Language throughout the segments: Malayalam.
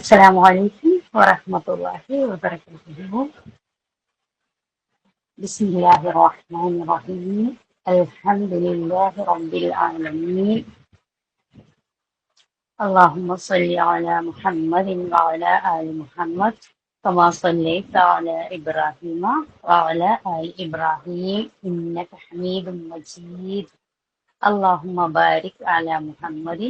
السلام عليكم ورحمة الله وبركاته. بسم الله الرحمن الرحيم. الحمد لله رب العالمين. اللهم صل على محمد وعلى آل محمد كما صليت على إبراهيم وعلى آل إبراهيم إنك حميد مجيد. اللهم بارك على محمد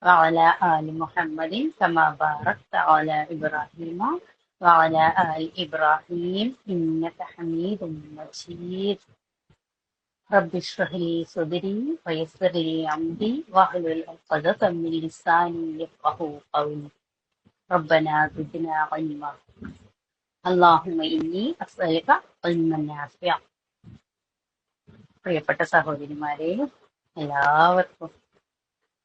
وعلى آل محمد كما باركت على إبراهيم وعلى آل إبراهيم إنك حميد مجيد. رب اشرح لي صدري ويسر لي أمري واحلل عقدة من لساني يفقهوا قولي. ربنا زدنا علما. اللهم إني أسألك علما نافعا. പ്രിയപ്പെട്ട സഹോദരിമാരെ, എല്ലാവർക്കും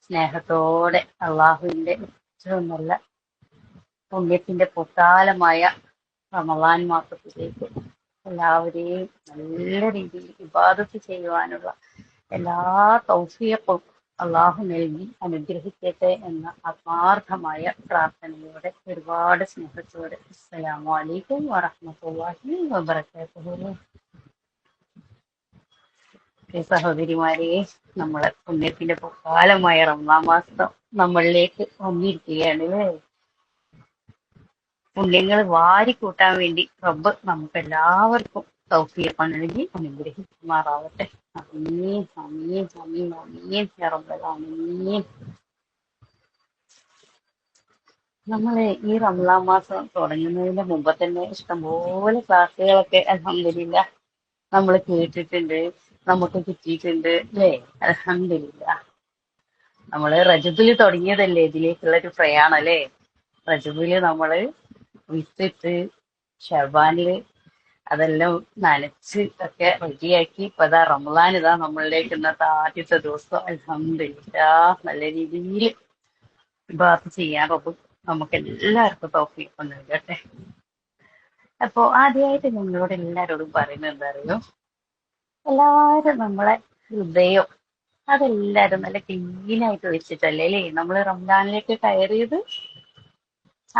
സ്നേഹത്തോടെ അള്ളാഹുവിന്റെ ഏറ്റവും നല്ല പുണ്യത്തിന്റെ പൊക്കാലമായ റമളാൻ മാസത്തിലേക്ക് എല്ലാവരെയും നല്ല രീതിയിൽ ഇബാദത്ത് ചെയ്യുവാനുള്ള എല്ലാ തൗഫീഖും അള്ളാഹു നൽകി അനുഗ്രഹിക്കട്ടെ എന്ന ആത്മാർത്ഥമായ പ്രാർത്ഥനയോടെ ഒരുപാട് സ്നേഹത്തോടെ അസ്സലാമു അലൈക്കും വറഹ്മത്തുള്ളാഹി വബറകാതുഹു. സഹോദരിമാരെ, നമ്മളെ പുണ്യത്തിന്റെ പൊക്കാലമായ റമളാൻ മാസം നമ്മളിലേക്ക് വന്നിരിക്കുകയാണ് അല്ലേ? പുണ്യങ്ങൾ വാരിക്കൂട്ടാൻ വേണ്ടി റബ്ബ് നമുക്ക് എല്ലാവർക്കും തൗഫീഖ് നൽകി അനുഗ്രഹിക്കുമാറാവട്ടെ. ആമീൻ ആമീൻ ആമീൻ ആമീൻ യാ റബ്ബൽ ആലമീൻ. നമ്മള് ഈ റമളാൻ മാസം തുടങ്ങുന്നതിന് മുമ്പ് തന്നെ ഇഷ്ടംപോലെ ക്ലാസ്സുകളൊക്കെ അൽഹംദുലില്ലാ നമ്മൾ കേട്ടിട്ടുണ്ട്, നമുക്ക് കിട്ടിയിട്ടുണ്ട് അല്ലേ? അൽഹംദുലില്ലാ. നമ്മള് റജബില് തുടങ്ങിയതല്ലേ ഇതിലേക്കുള്ള ഒരു പ്രയാണം അല്ലേ? റജബില് നമ്മള് വിത്തിട്ട് ഷർബാനില് അതെല്ലാം നനച്ച് ഒക്കെ റെഡിയാക്കി ഇപ്പൊ അതാ റമളാൻ ഇതാ നമ്മളിലേക്ക് ഇന്നത്തെ ആദ്യത്തെ ദിവസം അൽഹംദുലില്ലാ നല്ല രീതിയിൽ ഇബാദത്ത് ചെയ്യാൻ റബ്ബ് നമുക്ക് എല്ലാവർക്കും തൗഫീഖ് നൽകട്ടെ. അപ്പൊ ആദ്യമായിട്ട് നിങ്ങളോട് എല്ലാരോടും പറയുന്നത് എന്താ അറിയോ? എല്ലാരും നമ്മളെ ഹൃദയം അതെല്ലാരും നല്ല ക്ലീനായിട്ട് വെച്ചിട്ടല്ലേ അല്ലേ നമ്മള് റംസാനിലേക്ക് കയറിയത്?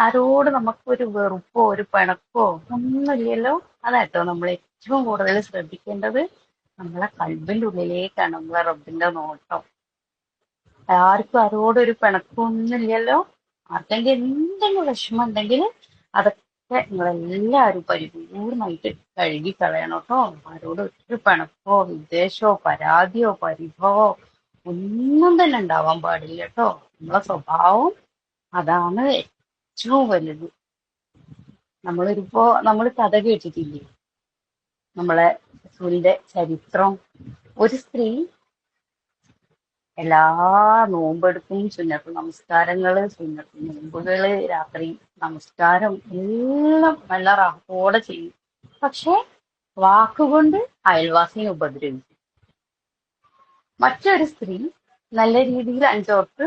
ആരോട് നമുക്കൊരു വെറുപ്പോ ഒരു പിണക്കോ ഒന്നുമില്ലല്ലോ. അതാട്ടോ നമ്മൾ ഏറ്റവും കൂടുതൽ ശ്രദ്ധിക്കേണ്ടത്. നമ്മളെ കൽബിന്റെ ഉള്ളിലേക്കാണ് നമ്മളെ റബ്ബിന്റെ നോട്ടം. ആർക്കും ആരോടൊരു പിണക്കമൊന്നുമില്ലല്ലോ. ആർക്കെങ്കിലും എന്തെങ്കിലും വിഷമം ഉണ്ടെങ്കിൽ അതൊക്കെ നിങ്ങളെല്ലാവരും പരിപൂർണമായിട്ട് കഴുകി കളയണം കേട്ടോ. ആരോട് ഒരു പിണക്കോ വിദ്വേഷോ പരാതിയോ പരിഭവോ ഒന്നും തന്നെ ഉണ്ടാവാൻ പാടില്ല കേട്ടോ. നമ്മളെ സ്വഭാവം അതാണ് ഏറ്റവും വലുത്. നമ്മൾ കഥ കേട്ടിട്ടില്ലേ? നമ്മളെ റസൂലിന്റെ ചരിത്രം. ഒരു സ്ത്രീ എല്ലാ നോമ്പെടുപ്പും സുന്നത്ത് നമസ്കാരങ്ങള് സുന്നത്ത് നോമ്പുകള് രാത്രി നമസ്കാരം എല്ലാം നല്ല റാഹത്തോടെ ചെയ്യും. പക്ഷെ വാക്കുകൊണ്ട് അയൽവാസിയെ ഉപദ്രവിക്കും. മറ്റൊരു സ്ത്രീ നല്ല രീതിയിൽ അഞ്ചോർത്ത്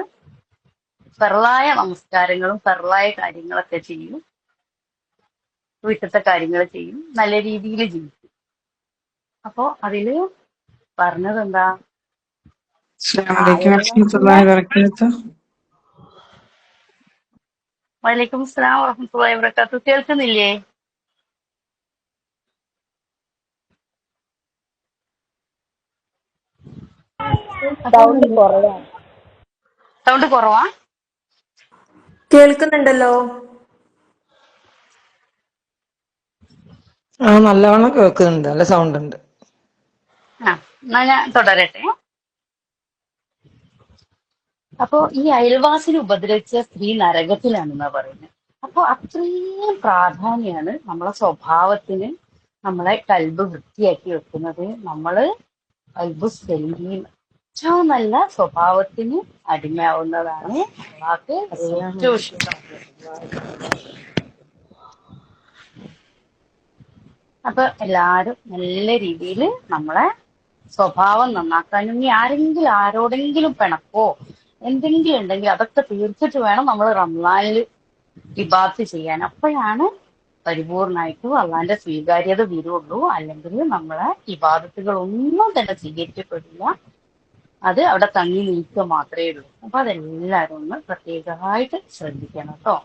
ഫർളായ നമസ്കാരങ്ങളും ഫർളായ കാര്യങ്ങളൊക്കെ ചെയ്യും, വീട്ടിലത്തെ കാര്യങ്ങൾ ചെയ്യും, നല്ല രീതിയിൽ ജീവിക്കും. അപ്പോ അതില് പറഞ്ഞത് എന്താ? അസ്സലാമു ആ അലൈക്കും അയൽവാസിനെ വറഹ്മത്തുള്ളാഹി വബറകാതുഹു. വലൈക്കും സ്സലാം വറഹ്മത്തുള്ളാഹി വബറകാതുഹു. കേൾക്കുന്നില്ലേ? അപ്പൊ സൗണ്ട് കുറവാണ്. സൗണ്ട് കുറവാ? കേൾക്കുന്നുണ്ടല്ലോ. നല്ലവണ്ണം കേൾക്കുന്നുണ്ട്, നല്ല സൗണ്ട് ഉണ്ട്. എന്നാ ഞാൻ തുടരട്ടെ. അപ്പോ ഈ അയൽവാസിനെ ഉപദ്രവിച്ച സ്ത്രീ നരകത്തിലാണെന്നാ പറയുന്നത്. അപ്പൊ അത്രയും പ്രാധാന്യമാണ് നമ്മളെ സ്വഭാവത്തിന്. നമ്മളെ കൽബ് വൃത്തിയാക്കി വെക്കുന്നത്. നമ്മള് കൽബ് സലീം ഏറ്റവും നല്ല സ്വഭാവത്തിന് അടിമയാവുന്നതാണ് അള്ളാഹ്ക്ക് ഏറ്റവും ഇഷ്ടം. അപ്പൊ എല്ലാരും നല്ല രീതിയിൽ നമ്മളെ സ്വഭാവം നന്നാക്കാനും, ഇനി ആരെങ്കിലും ആരോടെങ്കിലും പിണക്കോ എന്തെങ്കിലും ഉണ്ടെങ്കിൽ അതൊക്കെ തീർച്ചിട്ട് വേണം നമ്മൾ റംസാനിൽ ഇബാദത്ത് ചെയ്യാൻ. അപ്പോഴാണ് പരിപൂർണമായിട്ടും അള്ളാന്റെ സ്വീകാര്യത വരുള്ളൂ. അല്ലെങ്കിൽ നമ്മളെ ഇബാദത്തുകൾ ഒന്നും തന്നെ സ്വീകരിക്കപ്പെടില്ല. അത് അവിടെ തങ്ങി നിൽക്കുക മാത്രമേ ഉള്ളൂ. അപ്പൊ അതെല്ലാരും ഒന്ന് പ്രത്യേകമായിട്ട് ശ്രദ്ധിക്കണം കേട്ടോ.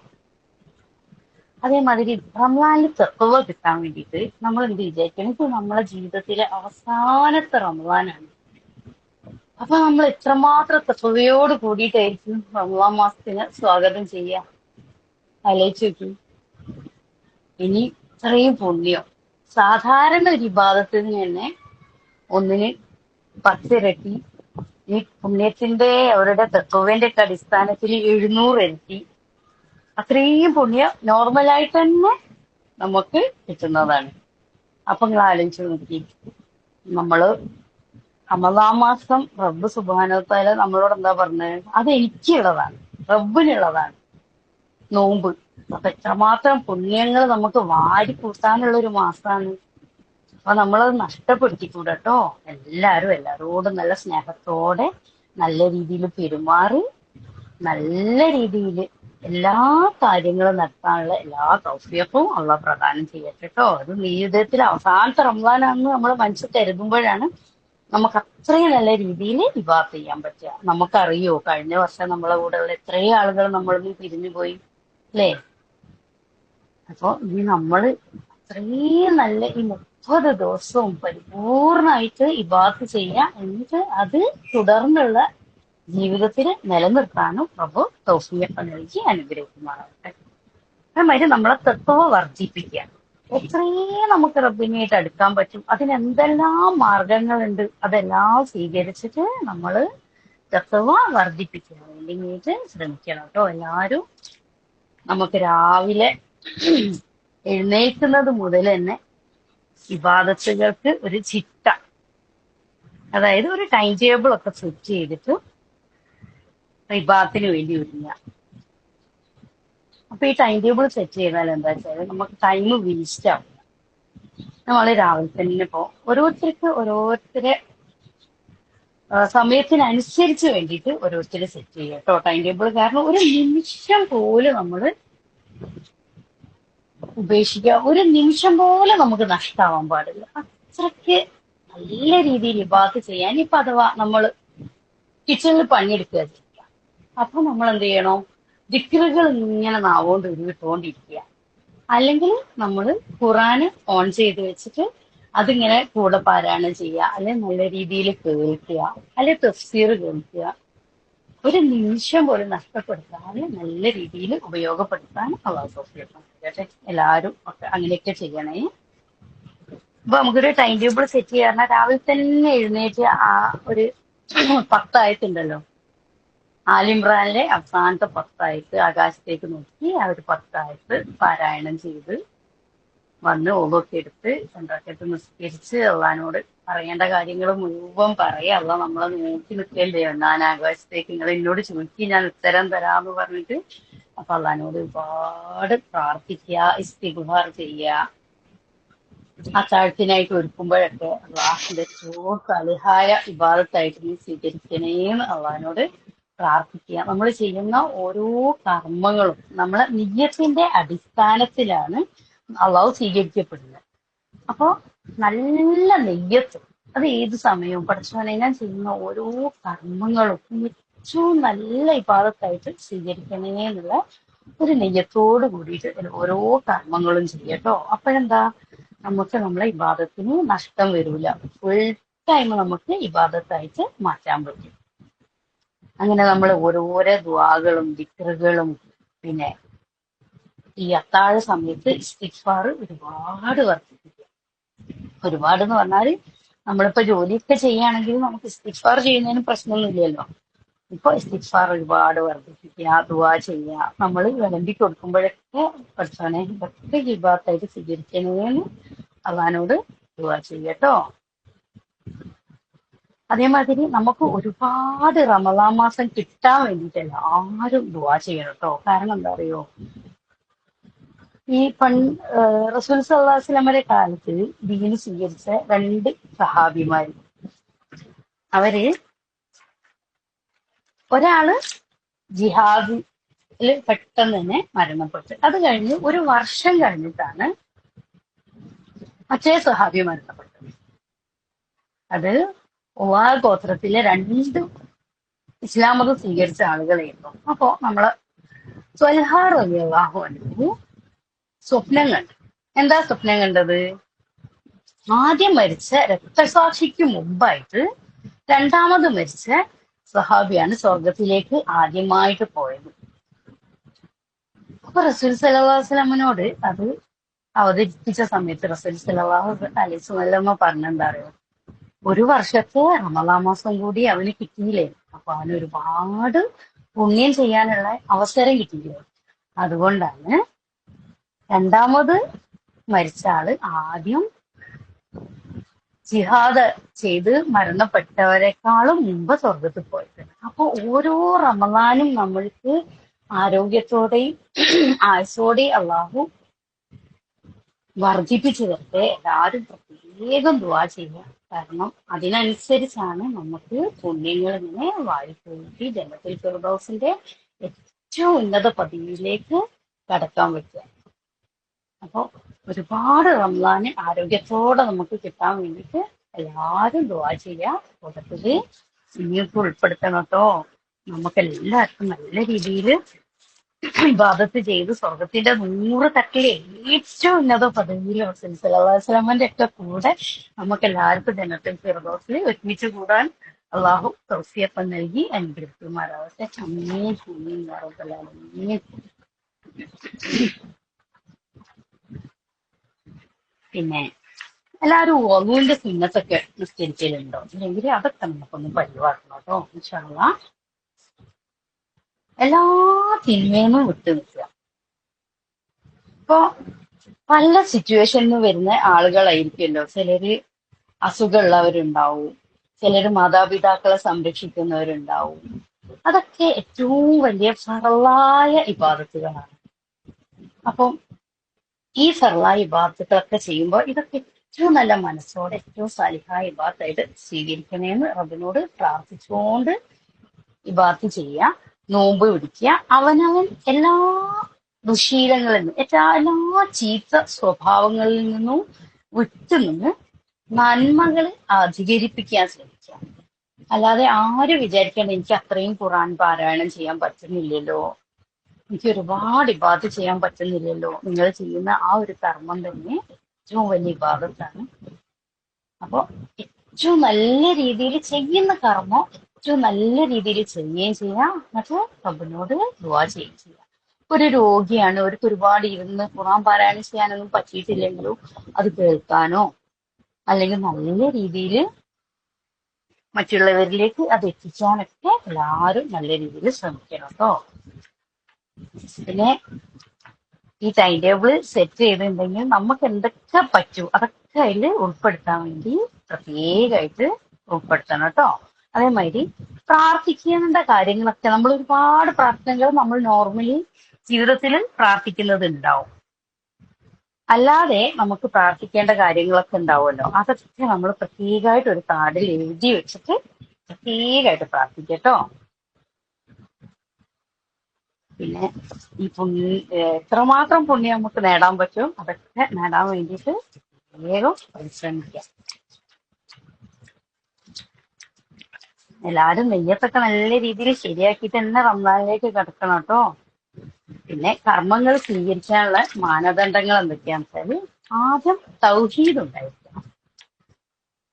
അതേമാതിരി റമദാനിൽ തെക്കുവ കിട്ടാൻ വേണ്ടിയിട്ട് നമ്മൾ എന്ത് വിചാരിക്കണം, ഇത് നമ്മളെ ജീവിതത്തിലെ അവസാനത്തെ റമദാനാണ്. അപ്പൊ നമ്മൾ എത്രമാത്രം തെക്കുവയോട് കൂടിയിട്ടായിരിക്കും റമദാൻ മാസത്തിന് സ്വാഗതം ചെയ്യുക. ആലോചിച്ച് നോക്കി. ഇനി ഇത്രയും പുണ്യം സാധാരണ ഒരു വിഭാഗത്തിന് തന്നെ ഒന്നിന് 10 ഇരട്ടി, ഈ പുണ്യത്തിന്റെ അവരുടെ തത്വന്റെ ഒക്കെ അടിസ്ഥാനത്തിൽ 700 ഇരട്ടി, അത്രയും പുണ്യം നോർമലായിട്ട് തന്നെ നമുക്ക് കിട്ടുന്നതാണ്. അപ്പൊ നിങ്ങൾ ആലോചിച്ച് നോക്കി, നമ്മള് റമദാൻ മാസം റബ്ബ് സുബ്ഹാനഹു വ തആല നമ്മളോട് എന്താ പറഞ്ഞത്? അത് എനിക്കുള്ളതാണ്, റബ്ബിനുള്ളതാണ് നോമ്പ്. അപ്പൊ എത്രമാത്രം പുണ്യങ്ങൾ നമുക്ക് വാരി കൂട്ടാനുള്ള ഒരു മാസമാണ്. അപ്പൊ നമ്മളത് നഷ്ടപ്പെടുത്തിക്കൂടട്ടോ. എല്ലാരും എല്ലാരോടും നല്ല സ്നേഹത്തോടെ നല്ല രീതിയിൽ പെരുമാറി നല്ല രീതിയിൽ എല്ലാ കാര്യങ്ങളും നടത്താനുള്ള എല്ലാ തൗഫീഖും അള്ളാഹ് പ്രദാനം ചെയ്യട്ടെ കേട്ടോ. അത് ജീവിതത്തിൽ അവസാനത്തെ റമദാനാണെന്ന് നമ്മൾ മനസ്സിൽ കരുതുമ്പോഴാണ് നമുക്ക് അത്രയും നല്ല രീതിയിൽ ഇബാദത്ത് ചെയ്യാൻ പറ്റുക. നമുക്കറിയോ കഴിഞ്ഞ വർഷം നമ്മളെ കൂടെയുള്ള എത്രയും ആളുകൾ നമ്മളിൽ പിരിഞ്ഞു പോയി അല്ലേ? അപ്പൊ ഇനി നമ്മള് അത്രയും നല്ല ഈ 30 ദിവസവും പരിപൂർണമായിട്ട് ഇബാദത്ത് ചെയ്യാം. എന്നിട്ട് അത് തുടർന്നുള്ള ജീവിതത്തിൽ നിലനിർത്താനും പ്രഭു തൗഫീഖ് നൽകി അനുഗ്രഹിക്കുമാറാകട്ടെ. അതേമാതിരി നമ്മളെ തത്വ വർദ്ധിപ്പിക്കുക. എത്രയും നമുക്ക് റബ്ബിനായിട്ട് അടുക്കാൻ പറ്റും, അതിനെന്തെല്ലാം മാർഗങ്ങളുണ്ട്, അതെല്ലാം സ്വീകരിച്ചിട്ട് നമ്മള് തത്വ വർദ്ധിപ്പിക്കാൻ വേണ്ടിയിട്ട് ശ്രമിക്കണം കേട്ടോ. എല്ലാവരും നമുക്ക് രാവിലെ എഴുന്നേൽക്കുന്നത് മുതൽ തന്നെ ഇബാദത്തുകൾക്ക് ഒരു ചിട്ട, അതായത് ഒരു ടൈം ടേബിൾ ഒക്കെ സെറ്റ് ചെയ്തിട്ട് ഇബാദത്തിന് വേണ്ടി ഒരുങ്ങുക. അപ്പൊ ഈ ടൈം ടേബിൾ സെറ്റ് ചെയ്താൽ എന്താ വെച്ചാൽ നമുക്ക് ടൈം വേസ്റ്റ് ആവും. നമ്മൾ രാവിലെ തന്നെ ഓരോരുത്തർക്ക് ഓരോരുത്തരെ സമയത്തിനനുസരിച്ച് വേണ്ടിയിട്ട് ഓരോരുത്തർ സെറ്റ് ചെയ്യുക കേട്ടോ ടൈം ടേബിൾ. കാരണം ഒരു നിമിഷം പോലും നമ്മൾ ഉപേക്ഷിക്കുക, ഒരു നിമിഷം പോലും നമുക്ക് നഷ്ടമാവാൻ പാടില്ല. അത്രയ്ക്ക് നല്ല രീതിയിൽ ഇബാദത്ത് ചെയ്യാൻ. ഇപ്പൊ അഥവാ നമ്മൾ കിച്ചണിൽ പണിയെടുക്കുക ചെയ്യുക, അപ്പൊ നമ്മൾ എന്ത് ചെയ്യണം? ദിക്റുകൾ ഇങ്ങനെ നാവോണ്ട് ഉരുവിട്ടുകൊണ്ടിരിക്കുക. അല്ലെങ്കിൽ നമ്മൾ ഖുറാന് ഓൺ ചെയ്ത് വെച്ചിട്ട് അതിങ്ങനെ കൂടെ പാരായണം ചെയ്യുക, അല്ലെങ്കിൽ നല്ല രീതിയിൽ കേൾക്കുക, അല്ലെങ്കിൽ തഫ്സീർ കേൾക്കുക. ഒരു നിമിഷം പോലും നഷ്ടപ്പെടുത്താതെ നല്ല രീതിയിൽ ഉപയോഗപ്പെടുത്താൻ അള്ളാഹു തൗഫീഖ് നൽകട്ടെ. എല്ലാവരും ഒക്കെ അങ്ങനെയൊക്കെ ചെയ്യണേ. അപ്പൊ നമുക്കൊരു ടൈം ടേബിൾ സെറ്റ് ചെയ്യാറുണ്ട്. രാവിലെ തന്നെ എഴുന്നേറ്റ് ആ ഒരു 10 ആയത്തുണ്ടല്ലോ, ആലിമ്രാനിലെ അവസാനത്തെ 10 ആയത്ത് ആകാശത്തേക്ക് നോക്കി ആ ഒരു 10 ആയത്ത് പാരായണം ചെയ്ത് വന്ന് ഓതൊക്കെ എടുത്ത് രണ്ടാക്കത്ത് നിസ്കരിച്ച് അള്ളഹാനോട് പറയേണ്ട കാര്യങ്ങൾ മുഴുവൻ പറയാ. അള്ളാഹ് നമ്മളെ നോക്കി നിൽക്കല്ലേ, ഞാൻ ആകാശത്തേക്ക് നിങ്ങൾ എന്നോട് ചോദിക്കി ഞാൻ ഉത്തരം തരാന്ന് പറഞ്ഞിട്ട്. അപ്പൊ അള്ളഹാനോട് ഒരുപാട് പ്രാർത്ഥിക്കുക, ഇസ്തിഗ്ഫാർ ചെയ്യുക. അത്താഴത്തിനായിട്ട് ഒരുക്കുമ്പോഴൊക്കെ അള്ളാഹിന്റെ ഏറ്റവും സലിഹായ ഇബാദത്തായിട്ട് നീ സ്വീകരിക്കണേന്ന് അള്ളഹാനോട് പ്രാർത്ഥിക്കുക. നമ്മൾ ചെയ്യുന്ന ഓരോ കർമ്മങ്ങളും നമ്മളെ നിയ്യത്തിന്റെ അടിസ്ഥാനത്തിലാണ് അള്ളാഹു സ്വീകരിക്കപ്പെടുന്നത്. അപ്പൊ നല്ല നെയ്യത്ത്, അത് ഏത് സമയവും പഠിച്ചവനെ ഞാൻ ചെയ്യുന്ന ഓരോ കർമ്മങ്ങളും ഏറ്റവും നല്ല ഇബാദത്തായിട്ട് സ്വീകരിക്കണേ എന്നുള്ള ഒരു നെയ്യത്തോട് കൂടിയിട്ട് ഓരോ കർമ്മങ്ങളും ചെയ്യട്ടോ. അപ്പോഴെന്താ, നമുക്ക് നമ്മളെ ഇബാദത്തിന് നഷ്ടം വരൂല. ഫുൾ ടൈം നമുക്ക് ഇബാദത്തായിട്ട് മാറ്റാൻ പറ്റും. അങ്ങനെ നമ്മൾ ഓരോരോ ദുആകളും ദിക്റുകളും പിന്നെ ഈ അത്താഴ സമയത്ത് ഇസ്തിഗ്ഫാർ ഒരുപാട് വർദ്ധിപ്പിക്കുക. ഒരുപാട് എന്ന് പറഞ്ഞാൽ നമ്മളിപ്പോ ജോലിയൊക്കെ ചെയ്യുകയാണെങ്കിൽ നമുക്ക് ഇസ്തിഗ്ഫാർ ചെയ്യുന്നതിന് പ്രശ്നമൊന്നുമില്ലല്ലോ. ഇപ്പൊ ഇസ്തിഗ്ഫാർ ഒരുപാട് വർദ്ധിപ്പിക്കുക, ദുആ ചെയ്യുക. നമ്മൾ വിളമ്പി കൊടുക്കുമ്പോഴൊക്കെ പഠിച്ചോനെ ഇതൊക്കെ ഇബാദത്തായിട്ട് സ്വീകരിക്കണേന്ന് അള്ളഹാനോട് ദുആ ചെയ്യട്ടോ. അതേമാതിരി നമുക്ക് ഒരുപാട് റമദാൻ മാസം കിട്ടാൻ വേണ്ടിയിട്ട് എല്ലാവരും ദുആ ചെയ്യണം കേട്ടോ. കാരണം എന്താ അറിയോ, ഈ റസൂൽ സല്ലല്ലാഹു അലൈഹി വസല്ലമയുടെ കാലത്ത് ദീന് സ്വീകരിച്ച 2 സഹാബിമാര്, അവര് ഒരാള് ജിഹാദില് പെട്ടെന്ന് തന്നെ മരണപ്പെട്ടു. അത് കഴിഞ്ഞ് 1 വർഷം കഴിഞ്ഞിട്ടാണ് മറ്റേ സഹാബി മരണപ്പെട്ടത്. അത് ഉവാ ഗോത്രത്തിലെ 2 ഇസ്ലാം മതം സ്വീകരിച്ച ആളുകളായിരുന്നു. അപ്പോ നമ്മള് ത്വൽഹ റളിയല്ലാഹു അൻഹു സ്വപ്നം കണ്ടു. എന്താ സ്വപ്നം കണ്ടത്? ആദ്യം മരിച്ച രക്തസാക്ഷിക്ക് മുമ്പായിട്ട് രണ്ടാമത് മരിച്ച സഹാബിയാണ് സ്വർഗത്തിലേക്ക് ആദ്യമായിട്ട് പോയത്. അപ്പൊ റസൂൽ സല്ലല്ലാഹു അലൈഹി വസല്ലമയോട് അത് അവതരിപ്പിച്ച സമയത്ത് റസൂൽ സല്ലല്ലാഹു അലൈഹി വസല്ലമ പറഞ്ഞെന്താ അറിയോ? ഒരു വർഷത്തെ റമളാൻ മാസം കൂടി അവന് കിട്ടിയില്ലേ, അപ്പൊ അവന് ഒരുപാട് പുണ്യം ചെയ്യാനുള്ള അവസരം കിട്ടിയില്ലേ. അതുകൊണ്ടാണ് രണ്ടാമത് മരിച്ച ആള് ആദ്യം ജിഹാദ് ചെയ്ത് മരണപ്പെട്ടവരെക്കാളും മുമ്പ് സ്വർഗത്തിൽ പോയത്. അപ്പൊ ഓരോ റമളാനും നമ്മൾക്ക് ആരോഗ്യത്തോടെയും ആയുസോടെയും അള്ളാഹു വർദ്ധിപ്പിച്ചു തരട്ടെ. എല്ലാവരും പ്രത്യേകം ദുആ ചെയ്യുക. കാരണം അതിനനുസരിച്ചാണ് നമുക്ക് പുണ്യങ്ങൾ ഇങ്ങനെ വാരിക്കൂട്ടി ജന്നത്തുൽ ഫിർദൗസിന്റെ ഏറ്റവും ഉന്നത പദവിയിലേക്ക് കടക്കാൻ പറ്റുക. അപ്പൊ ഒരുപാട് റംസാന് ആരോഗ്യത്തോടെ നമുക്ക് കിട്ടാൻ വേണ്ടിയിട്ട് എല്ലാവരും ദുആ ചെയ്യുക. കൂട്ടത്തില് നിങ്ങൾക്ക് ഉൾപ്പെടുത്തണം കേട്ടോ. നമുക്ക് എല്ലാവർക്കും നല്ല രീതിയിൽ ഇബാദത്ത് ചെയ്ത് സ്വർഗത്തിന്റെ 100 തട്ടിലെ ഏറ്റവും ഉന്നത പദവിയിൽ റസൂൽ സല്ലല്ലാഹു അലൈഹി വസല്ലമയുടെ ഒക്കെ കൂടെ നമുക്ക് എല്ലാവർക്കും ജന്നത്തുൽ ഫിർദൗസിൽ ഒരുമിച്ച് കൂടാൻ അള്ളാഹു തൗഫീഖ് നൽകി അനുഗ്രഹിക്കുമാറാവട്ടെ. അമീൻ അമീൻ യാ റബ്ബൽ ആലമീൻ. പിന്നെ എല്ലാവരും വളുവിന്റെ സുന്നത്തൊക്കെ നിസ്കരിക്കലുണ്ടോ? ഇല്ലെങ്കിൽ അതൊക്കെ നമുക്കൊന്ന് പരിപാടിക്കണം കേട്ടോ. ഇൻഷാ അല്ലാഹ് എല്ലാ തിന്മേന്നും വിട്ടു നിൽക്കുക. ഇപ്പൊ പല സിറ്റുവേഷനിൽ വരുന്ന ആളുകളായിരിക്കുമല്ലോ. ചിലര് അസുഖമുള്ളവരുണ്ടാവും, ചിലര് മാതാപിതാക്കളെ സംരക്ഷിക്കുന്നവരുണ്ടാവും. അതൊക്കെ ഏറ്റവും വലിയ ഫറളായ ഇബാദത്തുകളാണ്. അപ്പം ഈ ഫറളായ ഇബാദത്തുകളൊക്കെ ചെയ്യുമ്പോൾ ഇതൊക്കെ ഏറ്റവും നല്ല മനസ്സോടെ ഏറ്റവും സാലിഹായ ഇബാദത്തായിട്ട് സ്വീകരിക്കണേന്ന് റബ്ബിനോട് പ്രാർത്ഥിച്ചുകൊണ്ട് ഇബാദത്ത് ചെയ്യുക, നോമ്പ് പിടിക്കുക. അവനവൻ എല്ലാ ദുശീലങ്ങളിൽ നിന്നും എല്ലാ ചീത്ത സ്വഭാവങ്ങളിൽ നിന്നും വിട്ടുനിന്ന് നന്മകൾ അധികരിപ്പിക്കാൻ ശ്രമിക്കുക. അല്ലാതെ ആരും വിചാരിക്കേണ്ട എനിക്ക് അത്രയും ഖുർആൻ പാരായണം ചെയ്യാൻ പറ്റുന്നില്ലല്ലോ, എനിക്ക് ഒരുപാട് ഇബാദത്ത് ചെയ്യാൻ പറ്റുന്നില്ലല്ലോ. നിങ്ങൾ ചെയ്യുന്ന ആ ഒരു കർമ്മം തന്നെ ഏറ്റവും വലിയ ഇബാദത്താണ്. അപ്പൊ ഏറ്റവും നല്ല രീതിയിൽ ചെയ്യുന്ന കർമ്മം ഏറ്റവും നല്ല രീതിയിൽ ചെയ്യുകയും ചെയ്യാം. എന്നിട്ട് റബ്ബിനോട് ദുആ ചെയ്യുകയും ചെയ്യാം. ഒരു രോഗിയാണ്, അവർക്ക് ഒരുപാട് ഇരുന്ന് ഖുർആൻ പാരായണം ചെയ്യാനൊന്നും പറ്റിയിട്ടില്ലെങ്കിലും അത് കേൾക്കാനോ അല്ലെങ്കിൽ നല്ല രീതിയിൽ മറ്റുള്ളവരിലേക്ക് അത് എത്തിക്കാനൊക്കെ എല്ലാവരും നല്ല രീതിയിൽ ശ്രമിക്കണം കേട്ടോ. പിന്നെ ഈ ടൈം ടേബിൾ സെറ്റ് ചെയ്തിട്ടുണ്ടെങ്കിൽ നമുക്ക് എന്തൊക്കെ പറ്റൂ അതൊക്കെ അതിൽ ഉൾപ്പെടുത്താൻ വേണ്ടി പ്രത്യേകമായിട്ട് ഉൾപ്പെടുത്തണം കേട്ടോ. അതേമാതിരി പ്രാർത്ഥിക്കേണ്ട കാര്യങ്ങളൊക്കെ നമ്മൾ ഒരുപാട് പ്രാർത്ഥനകൾ നമ്മൾ നോർമലി ജീവിതത്തിൽ പ്രാർത്ഥിക്കുന്നത് ഉണ്ടാവും. അല്ലാതെ നമുക്ക് പ്രാർത്ഥിക്കേണ്ട കാര്യങ്ങളൊക്കെ ഉണ്ടാവുമല്ലോ. അതൊക്കെ നമ്മൾ പ്രത്യേകമായിട്ട് ഒരു കാർഡിൽ എഴുതി വെച്ചിട്ട് പ്രത്യേകമായിട്ട് പ്രാർത്ഥിക്കട്ടോ. പിന്നെ ഈ എത്രമാത്രം പുണ്യം നമുക്ക് നേടാൻ പറ്റും അതൊക്കെ നേടാൻ വേണ്ടിയിട്ട് വേഗം പരിശ്രമിക്കാം. എല്ലാവരും നെയ്യത്തൊക്കെ നല്ല രീതിയിൽ ശരിയാക്കിയിട്ട് തന്നെ റംസാനിലേക്ക് കിടക്കണം കേട്ടോ. പിന്നെ കർമ്മങ്ങൾ സ്വീകരിക്കാനുള്ള മാനദണ്ഡങ്ങൾ എന്തൊക്കെയാന്ന് വെച്ചാല് ആദ്യം തൗഹീദ് ഉണ്ടായിരിക്കണം.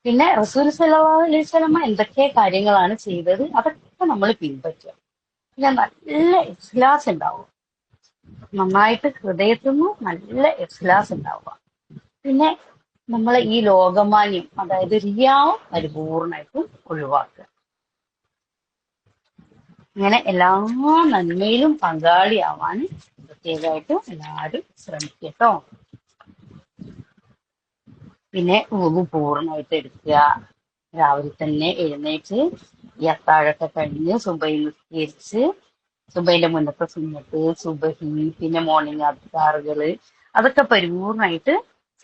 പിന്നെ റസൂൽ സല്ലല്ലാഹു അലൈഹി വസല്ലമ എന്തൊക്കെ കാര്യങ്ങളാണ് ചെയ്തത് അതൊക്കെ നമ്മൾ പിൻപറ്റുക. പിന്നെ നല്ല ഇഖ്ലാസ് ഉണ്ടാവും, നന്നായിട്ട് ഹൃദയത്തിൽ നിന്ന് നല്ല ഇഖ്ലാസ് ഉണ്ടാവുക. പിന്നെ നമ്മളെ ഈ ലോകമാന്യം അതായത് റിയാവും പരിപൂർണമായിട്ടും ഒഴിവാക്കുക. ഇങ്ങനെ എല്ലാ നന്മയിലും പങ്കാളിയാവാൻ പ്രത്യേകമായിട്ട് എല്ലാവരും ശ്രമിക്കട്ടോ. പിന്നെ വുളു പൂർണ്ണമായിട്ട് എടുക്കുക. രാവിലെ തന്നെ എഴുന്നേറ്റ് ഈ അത്താഴമൊക്കെ കഴിഞ്ഞ് സുബഹി നിസ്കരിച്ച് സുബഹിന്റെ മുന്നത്തെ സുന്നത്ത് സുബഹി പിന്നെ മോർണിംഗ് അദ്കാറുകള് അതൊക്കെ പരിപൂർണമായിട്ട്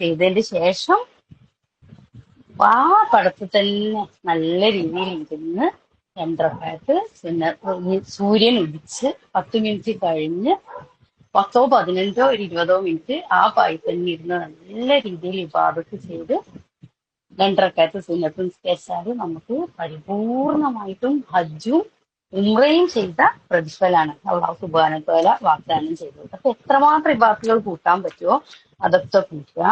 ചെയ്തതിന്റെ ശേഷം ആ പടത്തിൽ തന്നെ നല്ല രീതിയിൽ ഇരുന്ന് 2 റക്അത്ത് പിന്നെ സൂര്യൻ ഉദിച്ച് 10 മിനിറ്റ് കഴിഞ്ഞ് 10 15 ഒരു 20 മിനിറ്റ് ആ പായി തന്നെ ഇരുന്ന് നല്ല രീതിയിൽ ഇബാദത്ത് ചെയ്ത് 2 റക്അത്ത് സുന്നത്ത് നിസ്കരിച്ചാൽ നമുക്ക് പരിപൂർണമായിട്ടും ഹജ്ജും ഉംറയും ചെയ്ത പ്രതിഫലാണ് അള്ളാഹു സുബ്ഹാനഹു വ തആല വാഗ്ദാനം ചെയ്തത്. അപ്പൊ എത്രമാത്രം ഇബാദത്തുകൾ കൂട്ടാൻ പറ്റുമോ അതൊക്കെ കൂട്ടുക.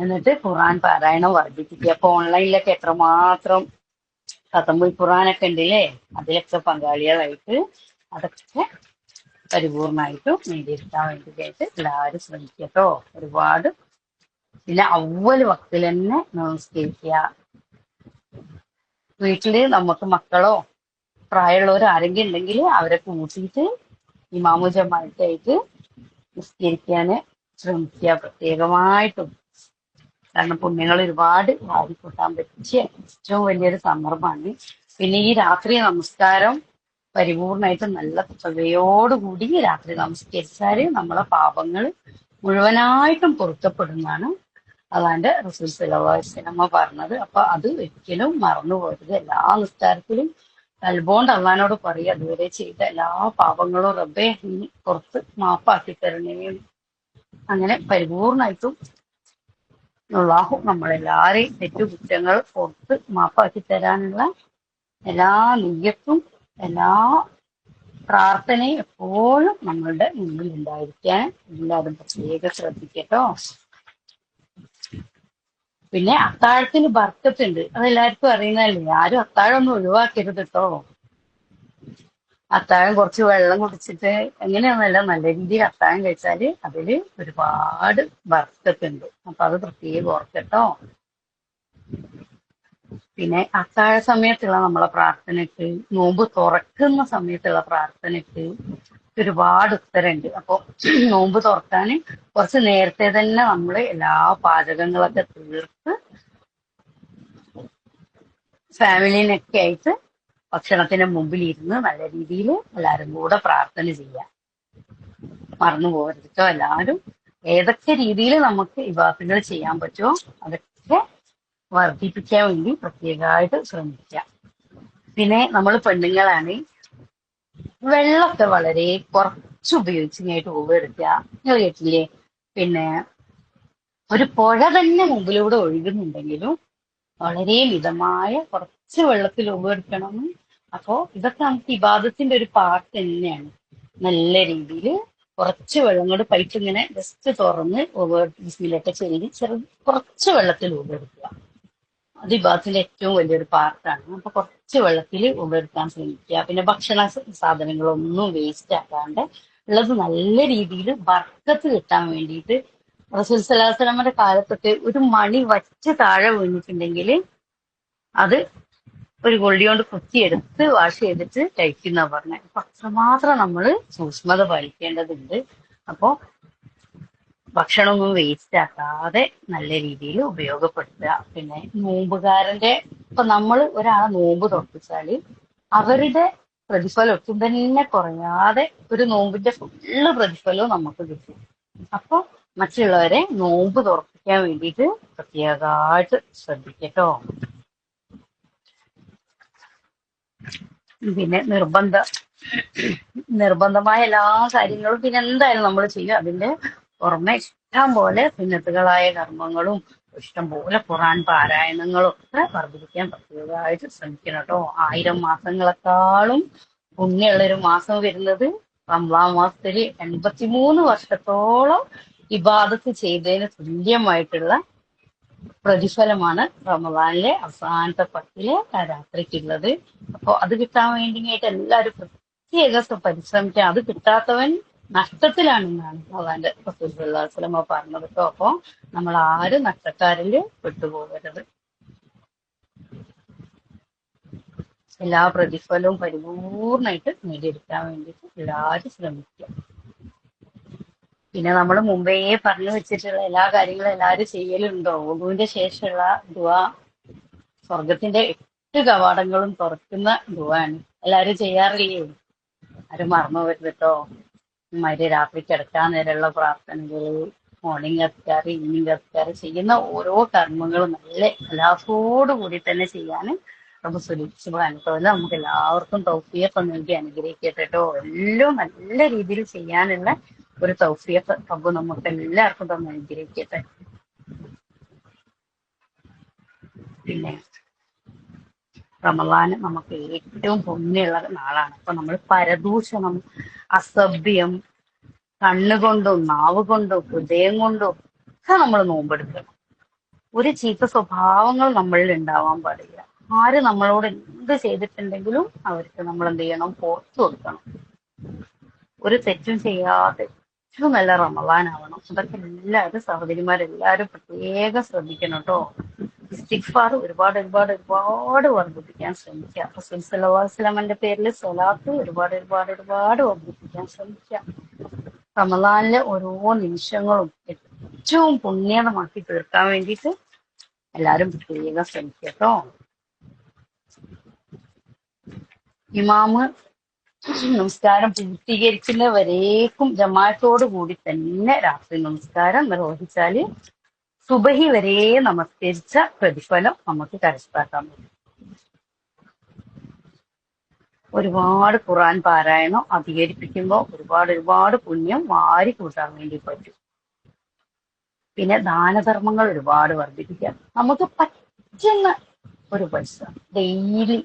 എന്നിട്ട് ഖുർആൻ പാരായണം വർദ്ധിപ്പിക്കുക. അപ്പൊ ഓൺലൈനിലൊക്കെ എത്രമാത്രം ഖതമുൽ ഖുർആനൊക്കെ ഉണ്ടല്ലേ, അതിലൊക്കെ പങ്കാളികളായിട്ട് അതൊക്കെ പരിപൂർണമായിട്ടും നേടിയെടുക്കാൻ വേണ്ടിയിട്ട് എല്ലാവരും ശ്രമിക്കട്ടോ. ഒരുപാട് പിന്നെ അവ്വല് വക്തിൽ തന്നെ നമസ്കരിക്കുക. വീട്ടില് നമുക്ക് മക്കളോ പ്രായമുള്ളവർ ആരെങ്കിലും ഉണ്ടെങ്കിൽ അവരെ കൂട്ടിയിട്ട് ഇമാമു ജമാഅത്തായിട്ട് നിസ്കരിക്കാന് ശ്രമിക്കുക പ്രത്യേകമായിട്ടും. കാരണം പുണ്യങ്ങൾ ഒരുപാട് വാരിക്കൂട്ടാൻ പറ്റിയ ഏറ്റവും വലിയൊരു സന്ദർഭമാണ്. പിന്നെ ഈ രാത്രി നമസ്കാരം പരിപൂർണമായിട്ടും നല്ല തുകയോടുകൂടി രാത്രി നമസ്കരിച്ചാല് നമ്മളെ പാപങ്ങൾ മുഴുവനായിട്ടും പൊറുക്കപ്പെടുന്നതാണ്. അതാണ്ട് റസൂൽ സ്വല്ലല്ലാഹു അലൈഹി വസല്ലമ പറഞ്ഞത്. അപ്പൊ അത് ഒരിക്കലും മറന്നു പോകരുത്. എല്ലാ നിസ്കാരത്തിലും കൽബോണ്ട് അള്ളഹാനോട് പറയുക, അതുവരെ ചെയ്ത എല്ലാ പാപങ്ങളും റബ്ബേ നീ പുറത്ത് മാപ്പാക്കി തരണേ. അങ്ങനെ പരിപൂർണമായിട്ടും അള്ളാഹു നമ്മളെല്ലാരെയും തെറ്റുകുറ്റങ്ങൾ പുറത്ത് മാപ്പാക്കി തരാനുള്ള എല്ലാ നിയ്യത്തും എല്ലാ പ്രാർത്ഥനയും എപ്പോഴും നമ്മളുടെ മുന്നിൽ ഉണ്ടായിരിക്കാൻ എല്ലാവരും പ്രത്യേകം ശ്രദ്ധിക്കട്ടോ. പിന്നെ അത്താഴത്തിന് ബർക്കത്തുണ്ട്, അതെല്ലാവർക്കും അറിയുന്നതല്ലേ. ആരും അത്താഴം ഒന്നും ഒഴിവാക്കരുത് കേട്ടോ. അത്താഴം കുറച്ച് വെള്ളം കുടിച്ചിട്ട് എങ്ങനെയാണെന്നല്ല, നല്ല രീതിയിൽ അത്താഴം കഴിച്ചാല് അതില് ഒരുപാട് ബർക്കത്തുണ്ട്. അപ്പൊ അത് പ്രത്യേകം ഓർക്കട്ടോ. പിന്നെ അത്താഴ സമയത്തുള്ള നമ്മളെ പ്രാർത്ഥനയ്ക്ക്, നോമ്പ് തുറക്കുന്ന സമയത്തുള്ള പ്രാർത്ഥനയ്ക്ക് ഒരുപാട് ഉത്തരമുണ്ട്. അപ്പൊ നോമ്പ് തുറക്കാന് കുറച്ച് നേരത്തെ തന്നെ നമ്മൾ എല്ലാ പാചകങ്ങളൊക്കെ തീർത്ത് ഫാമിലിനൊക്കെ ആയിട്ട് ഭക്ഷണത്തിന് മുമ്പിൽ ഇരുന്ന് നല്ല രീതിയിൽ എല്ലാവരും കൂടെ പ്രാർത്ഥന ചെയ്യാം. മറന്നു പോകരുതോ. എല്ലാവരും ഏതൊക്കെ രീതിയിൽ നമുക്ക് ഇബാദത്തുകൾ ചെയ്യാൻ പറ്റുമോ അതൊക്കെ വർദ്ധിപ്പിക്കാൻ വേണ്ടി പ്രത്യേകമായിട്ട് ശ്രമിക്കാം. പിന്നെ നമ്മൾ പെണ്ണുങ്ങളാണ്, വെള്ളമൊക്കെ വളരെ കുറച്ച് ഉപയോഗിച്ച് ഇങ്ങോട്ട് ഉപയെടുക്കുക. നിങ്ങൾ കേട്ടില്ലേ, പിന്നെ ഒരു പുഴ തന്നെ മുമ്പിലൂടെ ഒഴുകുന്നുണ്ടെങ്കിലും വളരെ മിതമായ കുറച്ച് വെള്ളത്തിൽ ഉപയെടുക്കണം. അപ്പോ ഇതൊക്കെ നമുക്ക് ഇബാദത്തിന്റെ ഒരു പാർട്ട് തന്നെയാണ്. നല്ല രീതിയിൽ കുറച്ച് വെള്ളം കൊണ്ട് പൈപ്പ് ഇങ്ങനെ ജസ്റ്റ് തുറന്ന് ബിസ്മില്ലൊക്കെ ചെയ്ത് കുറച്ച് വെള്ളത്തിൽ ഉപയെടുക്കുക. അത് ഇബാദത്തിന്റെ ഏറ്റവും വലിയൊരു പാർട്ടാണ്. അപ്പൊ കുറച്ച് വെള്ളത്തിൽ ഉപയെടുക്കാൻ ശ്രമിക്കുക. പിന്നെ ഭക്ഷണ സാധനങ്ങളൊന്നും വേസ്റ്റ് ആക്കാണ്ട് ഉള്ളത് നല്ല രീതിയിൽ ബർക്കത്ത് കിട്ടാൻ വേണ്ടിയിട്ട് റസൂൽ സ്വല്ലല്ലാഹു അലൈഹി വസല്ലമയുടെ കാലത്തൊക്കെ ഒരു മണി വച്ച് താഴെ വീണിട്ടുണ്ടെങ്കിൽ അത് ഒരു കൊള്ളി കൊണ്ട് കുത്തിയെടുത്ത് വാഷ് ചെയ്തിട്ട് കഴിക്കുന്ന പറഞ്ഞത്. അപ്പൊ അത്രമാത്രം നമ്മൾ സൂക്ഷ്മത പാലിക്കേണ്ടതുണ്ട്. അപ്പോ ഭക്ഷണമൊന്നും വേസ്റ്റ് ആക്കാതെ നല്ല രീതിയിൽ ഉപയോഗപ്പെടുത്തുക. പിന്നെ നോമ്പുകാരന്റെ ഇപ്പൊ നമ്മൾ ഒരാളെ നോമ്പ് തുറപ്പിച്ചാല് അവരുടെ പ്രതിഫലം ഒട്ടും തന്നെ കുറയാതെ ഒരു നോമ്പിന്റെ ഫുള്ള് പ്രതിഫലവും നമുക്ക് കിട്ടും. അപ്പൊ മറ്റുള്ളവരെ നോമ്പ് തുറപ്പിക്കാൻ വേണ്ടിയിട്ട് പ്രത്യേകമായിട്ട് ശ്രദ്ധിക്കട്ടോ. പിന്നെ നിർബന്ധമായ എല്ലാ കാര്യങ്ങളും പിന്നെ എന്തായാലും നമ്മൾ ചെയ്യും. അതിന്റെ പുറമെ ഇഷ്ടം പോലെ സുന്നത്തുകളായ കർമ്മങ്ങളും ഇഷ്ടം പോലെ ഖുർആൻ പാരായണങ്ങളും ഒക്കെ വർദ്ധിപ്പിക്കാൻ പ്രത്യേകമായിട്ട് ശ്രമിക്കണം കേട്ടോ. 1000 മാസങ്ങളെക്കാളും പുണ്യമുള്ളൊരു മാസം വരുന്നത് റമളാൻ മാസത്തില് 83 വർഷത്തോളം ഇബാദത്ത് ചെയ്തതിന് തുല്യമായിട്ടുള്ള പ്രതിഫലമാണ് റമളാനിലെ അവസാനത്തെ 10 രാത്രിക്കുള്ളത്. അപ്പൊ അത് കിട്ടാൻ വേണ്ടിയിട്ട് എല്ലാവരും പ്രത്യേക പരിശ്രമിക്കാം. അത് കിട്ടാത്തവൻ നഷ്ടത്തിലാണെന്നാണ് അള്ളാന്റെ റസൂൽ സ്വല്ലല്ലാഹു അലൈഹി വസല്ലമ പറഞ്ഞത് കേട്ടോ. അപ്പൊ നമ്മൾ ആരും നഷ്ടക്കാരിൽ പെട്ടുപോകരുത്. എല്ലാ പ്രതിഫലവും പരിപൂർണമായിട്ട് നേടിയെടുക്കാൻ വേണ്ടിയിട്ട് എല്ലാവരും ശ്രമിക്കുക. പിന്നെ നമ്മൾ മുമ്പേ പറഞ്ഞു വെച്ചിട്ടുള്ള എല്ലാ കാര്യങ്ങളും എല്ലാവരും ചെയ്യലുണ്ടോ? വുളുവിന്റെ ശേഷമുള്ള ദുആ സ്വർഗത്തിന്റെ 8 കവാടങ്ങളും തുറക്കുന്ന ദുആണ്. എല്ലാവരും ചെയ്യാറില്ലേ? ആരും മറന്നു പോകരുത് കേട്ടോ. രാത്രി കിടക്കാൻ നേരമുള്ള പ്രാർത്ഥനകള്, മോർണിംഗ് അസ്കാർ, ഈവനിങ് അസ്കാർ, ചെയ്യുന്ന ഓരോ കർമ്മങ്ങളും നല്ല ഇഖ്ലാസോട് കൂടി തന്നെ ചെയ്യാൻ റബ്ബ് സുബ്ഹാനഹു വ തആല നമുക്ക് എല്ലാവർക്കും തൗഫീഖ് നൽകി അനുഗ്രഹിക്കട്ടെ കേട്ടോ. എല്ലാം നല്ല രീതിയിൽ ചെയ്യാനുള്ള ഒരു തൗഫീഖ് റബ്ബ് നമുക്ക് എല്ലാവർക്കും തന്നെ അനുഗ്രഹിക്കട്ടെ. പിന്നെ റമദാന് നമുക്ക് ഏറ്റവും പുണ്യമുള്ള നാളാണ്. അപ്പൊ നമ്മൾ പരദൂഷണം, അസഭ്യം, കണ്ണുകൊണ്ടും നാവ് കൊണ്ടും ഹൃദയം കൊണ്ടും ഒക്കെ നമ്മൾ നോമ്പെടുക്കണം. ഒരു ചീത്ത സ്വഭാവങ്ങൾ നമ്മളിൽ ഉണ്ടാവാൻ പാടില്ല. ആര് നമ്മളോട് എന്ത് ചെയ്തിട്ടുണ്ടെങ്കിലും അവർക്ക് നമ്മൾ എന്ത് ചെയ്യണം? പുറത്തു കൊടുക്കണം. ഒരു തെറ്റും ചെയ്യാതെ ഏറ്റവും നല്ല റമദാനാവണം. അതൊക്കെ എല്ലാവരും സഹോദരിമാരെല്ലാവരും പ്രത്യേകം ശ്രദ്ധിക്കണം കേട്ടോ. ഇസ്തിഗ്ഫാർ ഒരുപാട് ഒരുപാട് ഒരുപാട് വർദ്ധിപ്പിക്കാൻ ശ്രമിക്കുക. റസൂൽ സല്ലല്ലാഹു അലൈഹി വസല്ലമയുടെ പേരിൽ സ്വലാത്ത് ഒരുപാട് ഒരുപാട് ഒരുപാട് വർദ്ധിപ്പിക്കാൻ ശ്രമിക്കുക. റമദാനിലെ ഓരോ നിമിഷങ്ങളും ഏറ്റവും പുണ്യമാക്കി തീർക്കാൻ വേണ്ടിയിട്ട് എല്ലാരും പ്രത്യേകം ശ്രമിക്കുക കേട്ടോ. ഇമാമ് നമസ്കാരം പൂർത്തീകരിക്കുന്നവരേക്കും ജമാഅത്തോടു കൂടി തന്നെ രാത്രി നമസ്കാരം നിർവഹിച്ചാല് സുബഹി വരെ നമസ്കരിച്ച പ്രതിഫലം നമുക്ക് കരസ്ഥമാക്കാൻ പറ്റും. ഒരുപാട് ഖുർആൻ പാരായണം അധികരിപ്പിക്കുമ്പോൾ ഒരുപാട് ഒരുപാട് പുണ്യം വാരി കൂട്ടാൻ വേണ്ടി പറ്റും. പിന്നെ ദാനധർമ്മങ്ങൾ ഒരുപാട് വർദ്ധിപ്പിക്കാം. നമുക്ക് പറ്റുന്ന ഒരു പൈസ ഡെയിലി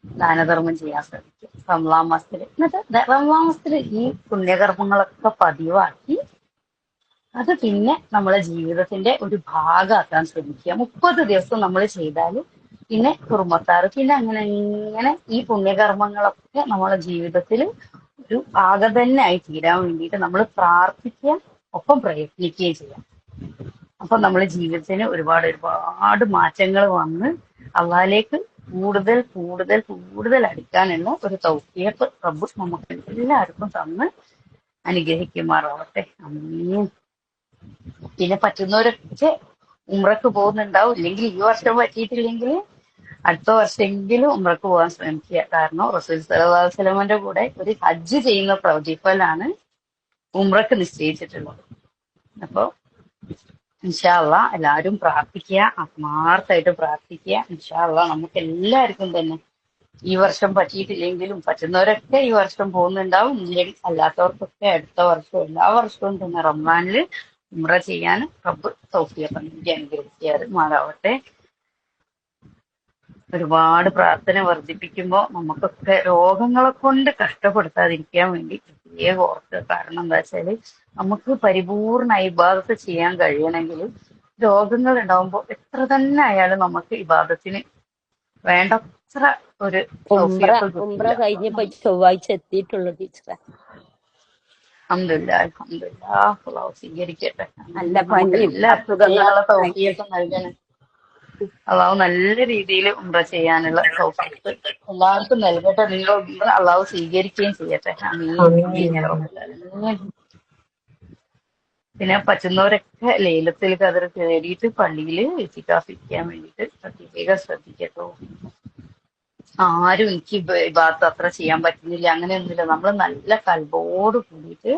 ദാനധർമ്മം ചെയ്യാൻ ശ്രമിക്കുക റമളാൻ മാസത്തില്. എന്നിട്ട് റമളാൻ മാസത്തില് ഈ പുണ്യകർമ്മങ്ങളൊക്കെ പതിവാക്കി അത് പിന്നെ നമ്മളെ ജീവിതത്തിന്റെ ഒരു ഭാഗമാക്കാൻ ശ്രമിക്കുക. 30 ദിവസം നമ്മൾ ചെയ്താൽ പിന്നെ കുറുമത്താറ്, പിന്നെ അങ്ങനെ ഇങ്ങനെ ഈ പുണ്യകർമ്മങ്ങളൊക്കെ നമ്മളെ ജീവിതത്തിൽ ഒരു ഭാഗം തന്നെ ആയി തീരാൻ വേണ്ടിയിട്ട് നമ്മൾ പ്രാർത്ഥിക്കുക, ഒപ്പം പ്രയത്നിക്കുകയും ചെയ്യാം. അപ്പൊ നമ്മളെ ജീവിതത്തിന് ഒരുപാട് ഒരുപാട് മാറ്റങ്ങൾ വന്ന് അള്ളാഹിലേക്ക് കൂടുതൽ കൂടുതൽ കൂടുതൽ അടുക്കാനുള്ള ഒരു തൗഫീഖ് റബ്ബ് നമുക്ക് എല്ലാവർക്കും തന്ന് അനുഗ്രഹിക്കുമാറാവട്ടെ. ആമീൻ. പിന്നെ പറ്റുന്നവരൊക്കെ ഉംറക്ക് പോകുന്നുണ്ടാവും. ഇല്ലെങ്കിൽ ഈ വർഷം പറ്റിയിട്ടില്ലെങ്കിൽ അടുത്ത വർഷമെങ്കിലും ഉംറക്ക് പോകാൻ ശ്രമിക്കുക. കാരണം റസൂൽ സല്ലല്ലാഹു അലൈഹി വസല്ലമയുടെ കൂടെ ഒരു ഹജ്ജ് ചെയ്യുന്ന പ്രതിഫലാണ് ഉംറക്ക് നിശ്ചയിച്ചിട്ടുള്ളത്. അപ്പൊ ഇൻഷാ അള്ളാ എല്ലാവരും പ്രാർത്ഥിക്കുക, ആത്മാർത്ഥമായിട്ട് പ്രാർത്ഥിക്കുക. ഇൻഷാ അള്ളാ നമുക്ക് എല്ലാവർക്കും തന്നെ ഈ വർഷം പറ്റിയിട്ടില്ലെങ്കിലും പറ്റുന്നവരൊക്കെ ഈ വർഷം പോകുന്നുണ്ടാവും. ഇല്ലെങ്കിൽ അല്ലാത്തവർക്കൊക്കെ അടുത്ത വർഷം എല്ലാ വർഷവും തന്നെ റമദാനിൽ ഉംറ ചെയ്യാൻ റബ്ബ് തൗഫീഖ് നൽകി അനുഗ്രഹിക്കാറുമാറാവട്ടെ. ഒരുപാട് പ്രാർത്ഥന വർദ്ധിപ്പിക്കുമ്പോൾ നമുക്കൊക്കെ രോഗങ്ങളെ കൊണ്ട് കഷ്ടപ്പെടുത്താതിരിക്കാൻ വേണ്ടി പ്രത്യേകം ഓർക്കുക. കാരണം എന്താ വെച്ചാല് നമുക്ക് പരിപൂർണ ഇബാദത്ത് ചെയ്യാൻ കഴിയണമെങ്കിൽ രോഗങ്ങൾ ഉണ്ടാവുമ്പോൾ എത്ര തന്നെ ആയാലും നമുക്ക് ഇബാദത്തിന് വേണ്ടത്ര ഒരു ഉംറ തൗഫീഖ് ഉംറ കിട്ടില്ല. കഴിഞ്ഞപ്പോ ചൊവ്വാഴ്ച എത്തിയിട്ടുള്ളൂ ടീച്ചറെ. അൽഹംദുലില്ലാഹ് അൽഹംദുലില്ലാഹ് അള്ളാഹു സ്വീകരിക്കട്ടെ. നല്ല നമുക്ക് പനിയും എല്ലാവർക്കും അതിനുള്ള അസുഖങ്ങളൊക്കെ തൗഫീഖ് നൽകണേ. അള്ളാഹു നല്ല രീതിയിൽ ഉംറ ചെയ്യാനുള്ള തൗഫീഖ് എല്ലാവർക്കും നൽകട്ടെ. നിങ്ങൾ ഉംറ അള്ളാഹു സ്വീകരിക്കുകയും ചെയ്യട്ടെ. ആമീൻ ആമീൻ യാ റബ്ബൽ ആലമീൻ. പിന്നെ പറ്റുന്നവരൊക്കെ ലൈലത്തുൽ ഖദർ തേടിയിട്ട് പള്ളിയിൽ ഇത്തികാഫിരിക്കാൻ വേണ്ടിയിട്ട് പ്രത്യേകം ശ്രദ്ധിക്കട്ടോ. ആരും എനിക്ക് ഇബാദത്ത് അത്ര ചെയ്യാൻ പറ്റുന്നില്ല അങ്ങനെയൊന്നുമില്ല. നമ്മൾ നല്ല കൽബോട് കൂടിയിട്ട്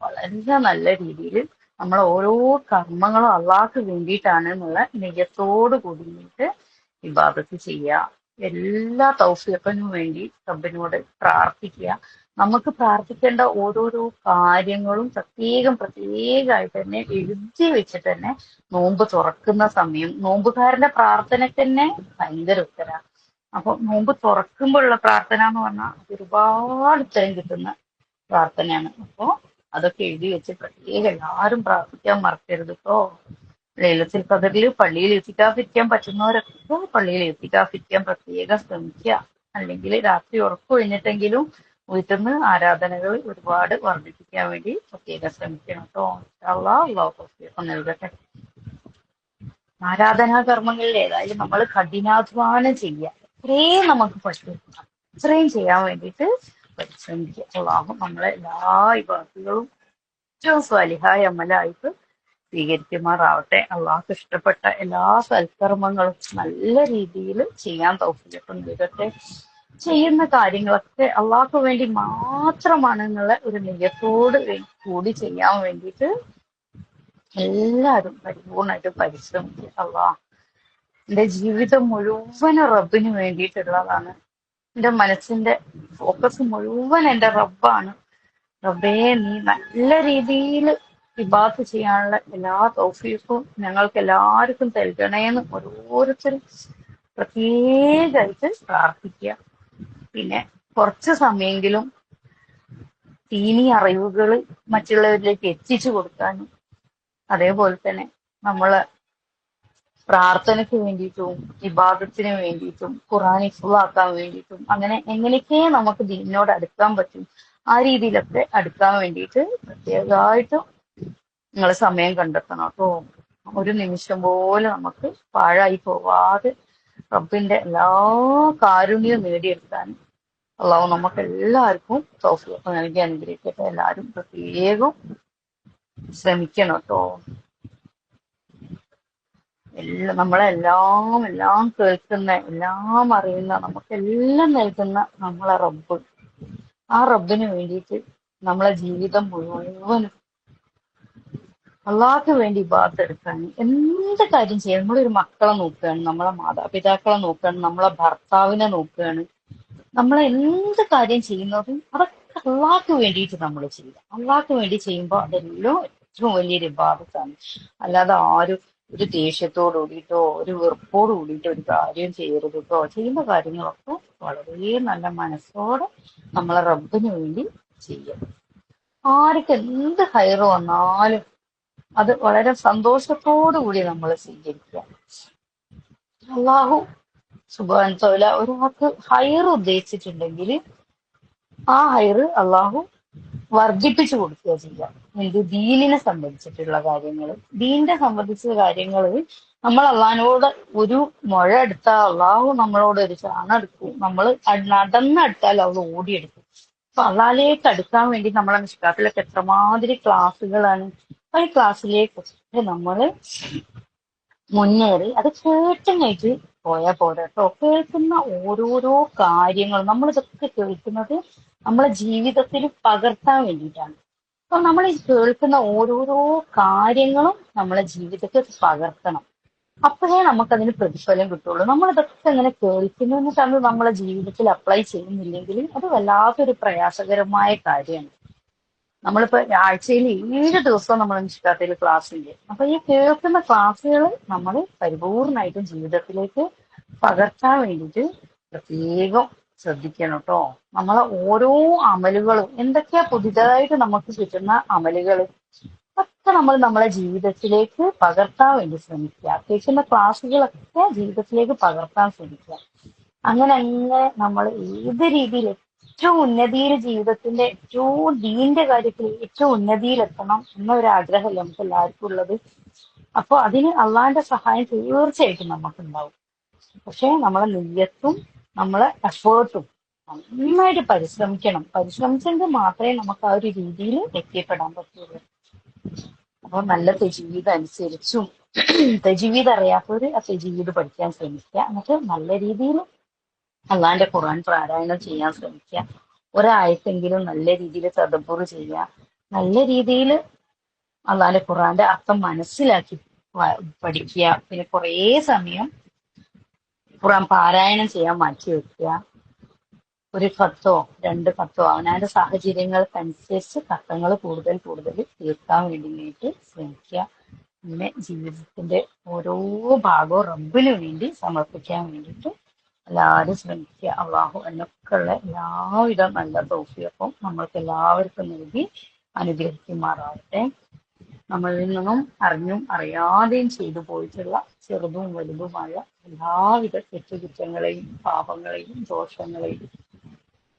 വളരെ നല്ല രീതിയിൽ നമ്മളെ ഓരോ കർമ്മങ്ങളും അള്ളാഹ്ക്ക് വേണ്ടിയിട്ടാണ് എന്നുള്ള നിയത്തോട് കൂടിയിട്ട് ഇബാദത്ത് ചെയ്യുക. എല്ലാ തൗഫീഖിനും വേണ്ടി റബ്ബിനോട് പ്രാർത്ഥിക്കുക. നമുക്ക് പ്രാർത്ഥിക്കേണ്ട ഓരോരോ കാര്യങ്ങളും പ്രത്യേകം പ്രത്യേകമായിട്ട് തന്നെ എഴുതി വെച്ചിട്ട് തന്നെ നോമ്പ് തുറക്കുന്ന സമയം നോമ്പുകാരന്റെ പ്രാർത്ഥനയ്ക്ക് തന്നെ ഭയങ്കര ഉത്തരാ. അപ്പൊ നോമ്പ് തുറക്കുമ്പോഴുള്ള പ്രാർത്ഥന എന്ന് പറഞ്ഞാൽ ഒരുപാട് ഉത്തരം കിട്ടുന്ന പ്രാർത്ഥനയാണ്. അപ്പോ അതൊക്കെ എഴുതി വെച്ച് പ്രത്യേകം എല്ലാവരും പ്രാർത്ഥിക്കാൻ മറക്കരുത് കേട്ടോ. ലൈലത്തുൽ ഖദറിൽ പള്ളിയിൽ ഇത്തികാഫിരിക്കാൻ പറ്റുന്നവരൊക്കെ പള്ളിയിൽ ഇത്തികാഫിരിക്കാൻ പ്രത്യേകം ശ്രമിക്കുക. അല്ലെങ്കിൽ രാത്രി ഉറക്കൊഴിഞ്ഞിട്ടെങ്കിലും വീട്ടിൽ നിന്ന് ആരാധനകൾ ഒരുപാട് വർദ്ധിപ്പിക്കാൻ വേണ്ടി പ്രത്യേകം ശ്രമിക്കണം കേട്ടോ. അള്ളാഹു തൗഫീഖ് നൽകട്ടെ. ആരാധനാ കർമ്മങ്ങളിൽ ഏതായാലും നമ്മൾ കഠിനാധ്വാനം ചെയ്യുക. അത്രയും നമുക്ക് പറ്റും അത്രയും ചെയ്യാൻ വേണ്ടിയിട്ട് പരിശ്രമിക്കുക. അള്ളാഹു നമ്മളെ എല്ലാ ഇബാദത്തുകളും ഏറ്റവും സ്വാലിഹായ അമലായിട്ട് സ്വീകരിക്കുമാറാവട്ടെ. അള്ളാഹ്ക്ക് ഇഷ്ടപ്പെട്ട എല്ലാ സൽക്കർമ്മങ്ങളും നല്ല രീതിയിൽ ചെയ്യാൻ തൗഫീഖ് നൽകട്ടെ. ചെയ്യുന്ന കാര്യങ്ങളൊക്കെ അള്ളാഹ്ക്ക് വേണ്ടി മാത്രമാണ് എന്നുള്ള ഒരു നിയത്തോട് കൂടി ചെയ്യാൻ വേണ്ടിയിട്ട് എല്ലാവരും പരിപൂർണമായിട്ട് പരിശ്രമിക്കുക. അള്ളാഹ് എന്റെ ജീവിതം മുഴുവൻ റബ്ബിന് വേണ്ടിയിട്ടുള്ളതാണ്. എന്റെ മനസ്സിന്റെ ഫോക്കസ് മുഴുവൻ എന്റെ റബ്ബാണ്. റബ്ബേ നീ നല്ല രീതിയിൽ ഇബാദത്ത് ചെയ്യാനുള്ള എല്ലാ തൗഫീഖും ഞങ്ങൾക്ക് എല്ലാവർക്കും നൽകണേന്ന് ഓരോരുത്തരും പ്രത്യേകമായിട്ട് പ്രാർത്ഥിക്കുക. പിന്നെ കുറച്ച് സമയമെങ്കിലും ദീനി അറിവുകൾ മറ്റുള്ളവരിലേക്ക് എത്തിച്ചു കൊടുക്കാനും, അതേപോലെ തന്നെ നമ്മള് പ്രാർത്ഥനയ്ക്ക് വേണ്ടിയിട്ടും ഇബാദത്തിന് വേണ്ടിയിട്ടും ഖുർആൻ ഹിഫ്ളാക്കാൻ വേണ്ടിയിട്ടും അങ്ങനെ എങ്ങനെയൊക്കെ നമുക്ക് ദീനിനോട് അടുക്കാൻ പറ്റും ആ രീതിയിലൊക്കെ അടുക്കാൻ വേണ്ടിയിട്ട് പ്രത്യേകമായിട്ടും നിങ്ങൾ സമയം കണ്ടെത്തണം കേട്ടോ. ഒരു നിമിഷം പോലും നമുക്ക് പാഴായി പോവാതെ റബ്ബിന്റെ എല്ലാ കാരുണ്യവും നേടിയെടുക്കാൻ അള്ളാഹു നമുക്ക് എല്ലാവർക്കും തൗഫീഖ് നൽകി അനുഗ്രഹിക്കട്ടെ. എല്ലാവരും പ്രത്യേകം ശ്രമിക്കണം കേട്ടോ. നമ്മളെല്ലാം കേൾക്കുന്ന, എല്ലാം അറിയുന്ന, നമുക്കെല്ലാം നൽകുന്ന നമ്മളെ റബ്ബ്, ആ റബ്ബിന് വേണ്ടിയിട്ട് നമ്മളെ ജീവിതം മുഴുവനും അള്ളാഹ്ക്ക് വേണ്ടി ഇബാദത്തെടുക്കാൻ എന്ത് കാര്യം ചെയ്യാൻ, നമ്മളൊരു മക്കളെ നോക്കുകയാണ്, നമ്മളെ മാതാപിതാക്കളെ നോക്കുകയാണ്, നമ്മളെ ഭർത്താവിനെ നോക്കുകയാണ്, നമ്മൾ എന്ത് കാര്യം ചെയ്യുന്നതും അതൊക്കെ അള്ളാഹ്ക്ക് വേണ്ടിയിട്ട് നമ്മൾ ചെയ്യുക. അള്ളാഹ്ക്ക് വേണ്ടി ചെയ്യുമ്പോൾ അതെല്ലാം ഏറ്റവും വലിയൊരു ഇബാദത്താണ്. അല്ലാതെ ആരും ഒരു ദേഷ്യത്തോട് കൂടിയിട്ടോ ഒരു വെറുപ്പോട് കൂടിയിട്ടോ ഒരു കാര്യം ചെയ്യരുത് കേട്ടോ. ചെയ്യുന്ന കാര്യങ്ങളൊക്കെ വളരെ നല്ല മനസ്സോടെ നമ്മളെ റബ്ബിന് വേണ്ടി ചെയ്യുക. ആർക്ക് എന്ത് ഹൈറ് വന്നാലും അത് വളരെ സന്തോഷത്തോടു കൂടി നമ്മൾ സ്വീകരിക്കുക. അള്ളാഹു സുബ്ഹാനഹു വതആല ഒരാൾക്ക് ഹൈറ് ഉദ്ദേശിച്ചിട്ടുണ്ടെങ്കിൽ ആ ഹൈറ് അള്ളാഹു വർദ്ധിപ്പിച്ചു കൊടുക്കുക ചെയ്യുക. എന്ത് ദീനിനെ സംബന്ധിച്ചിട്ടുള്ള കാര്യങ്ങൾ, ദീനിനെ സംബന്ധിച്ച കാര്യങ്ങൾ നമ്മൾ അള്ളാഹിനോട് ഒരു മുഴ എടുത്താൽ അള്ളാഹു നമ്മളോട് ഒരു ചാണ എടുക്കും. നമ്മൾ നടന്നെടുത്താൽ അവൾ ഓടിയെടുക്കും. അപ്പൊ അള്ളാഹിലേക്ക് അടുക്കാൻ വേണ്ടി നമ്മളെ മിശ്കാത്തിലൊക്കെ എത്രമാതിരി ക്ലാസ്സുകളാണ്. ആ ക്ലാസ്സിലേക്ക് നമ്മള് മുന്നേറി അത് കേട്ടങ്ങായിട്ട് പോയാൽ പോരാ കേട്ടോ. കേൾക്കുന്ന ഓരോരോ കാര്യങ്ങളും നമ്മളിതൊക്കെ കേൾക്കുന്നത് നമ്മളെ ജീവിതത്തിൽ പകർത്താൻ വേണ്ടിയിട്ടാണ്. അപ്പൊ നമ്മൾ ഈ കേൾക്കുന്ന ഓരോരോ കാര്യങ്ങളും നമ്മളെ ജീവിതത്തിൽ പകർത്തണം. അപ്പോഴേ നമുക്കതിന് പ്രതിഫലം കിട്ടുള്ളൂ. നമ്മളിതൊക്കെ ഇങ്ങനെ കേൾക്കുന്നു എന്നിട്ട് അത് നമ്മളെ ജീവിതത്തിൽ അപ്ലൈ ചെയ്യുന്നില്ലെങ്കിൽ അത് വല്ലാത്തൊരു പ്രയാസകരമായ കാര്യമാണ്. നമ്മളിപ്പോ ആഴ്ചയിൽ 7 ദിവസം നമ്മൾ നിഷ്കാത്തിൽ ക്ലാസ് ഉണ്ട്. അപ്പൊ ഈ കേൾക്കുന്ന ക്ലാസ്സുകൾ നമ്മൾ പരിപൂർണമായിട്ടും ജീവിതത്തിലേക്ക് പകർത്താൻ വേണ്ടിയിട്ട് പ്രത്യേകം ശ്രദ്ധിക്കണം കേട്ടോ. നമ്മളെ ഓരോ അമലുകളും എന്തൊക്കെയാ പുതിയതായിട്ട് നമുക്ക് കിട്ടുന്ന അമലുകൾ ഒക്കെ നമ്മൾ നമ്മളെ ജീവിതത്തിലേക്ക് പകർത്താൻ വേണ്ടി ശ്രമിക്കുക. കേൾക്കുന്ന ക്ലാസ്സുകളൊക്കെ ജീവിതത്തിലേക്ക് പകർത്താൻ ശ്രമിക്കുക. അങ്ങനെ നമ്മൾ ഏത് രീതിയിൽ ഏറ്റവും ഉന്നതിയിൽ, ജീവിതത്തിന്റെ ഏറ്റവും ദീന്റെ കാര്യത്തിൽ ഏറ്റവും ഉന്നതിയിലെത്തണം എന്നൊരു ആഗ്രഹമല്ലേ നമുക്ക് എല്ലാവർക്കും ഉള്ളത്. അപ്പൊ അതിന് അള്ളാഹിന്റെ സഹായം തീർച്ചയായിട്ടും നമുക്കുണ്ടാവും. പക്ഷെ നമ്മളെ നിയ്യത്തും നമ്മളെ എഫേർട്ടും നന്നായിട്ട് പരിശ്രമിക്കണം. പരിശ്രമിച്ചെങ്കിൽ മാത്രമേ നമുക്ക് ആ ഒരു രീതിയിൽ എത്തിപ്പെടാൻ പറ്റുള്ളൂ. അപ്പൊ നല്ല തജ്വീദ് അനുസരിച്ചും, തജ്വീദ് അറിയാത്തവര് ആ തജ്വീദ് പഠിക്കാൻ ശ്രമിക്കുക. എന്നിട്ട് നല്ല രീതിയിൽ അള്ളാഹിന്റെ ഖുർആൻ പാരായണം ചെയ്യാൻ ശ്രമിക്കുക. ഒരായത്തെങ്കിലും നല്ല രീതിയിൽ തദബ്ബുർ ചെയ്യുക. നല്ല രീതിയിൽ അള്ളാഹിന്റെ ഖുർആന്റെ അർത്ഥം മനസ്സിലാക്കി പഠിക്കുക. പിന്നെ കുറേ സമയം ഖുർആൻ പാരായണം ചെയ്യാൻ മാറ്റി വെക്കുക. ഒരു ഖത്തോ 2 ഖത്തോ അവനവന്റെ സാഹചര്യങ്ങൾക്കനുസരിച്ച് ഖത്തങ്ങൾ കൂടുതൽ തീർക്കാൻ വേണ്ടിയിട്ട് ശ്രമിക്കുക. അങ്ങനെ ജീവിതത്തിന്റെ ഓരോ ഭാഗവും റബ്ബിന് വേണ്ടി സമർപ്പിക്കാൻ വേണ്ടിയിട്ട് എല്ലാവരും ശ്രമിക്കുക. അള്ളാഹു എന്നൊക്കെയുള്ള എല്ലാവിധ നല്ല തൗഫീഖും നമ്മൾക്ക് എല്ലാവർക്കും നൽകി അനുഗ്രഹിക്കുമാറാവട്ടെ. നമ്മളിൽ നിന്നും അറിഞ്ഞും അറിയാതെയും ചെയ്തു പോയിട്ടുള്ള ചെറുതും വലുതുമായ എല്ലാവിധ തെറ്റുകുറ്റങ്ങളെയും പാപങ്ങളെയും ദോഷങ്ങളെയും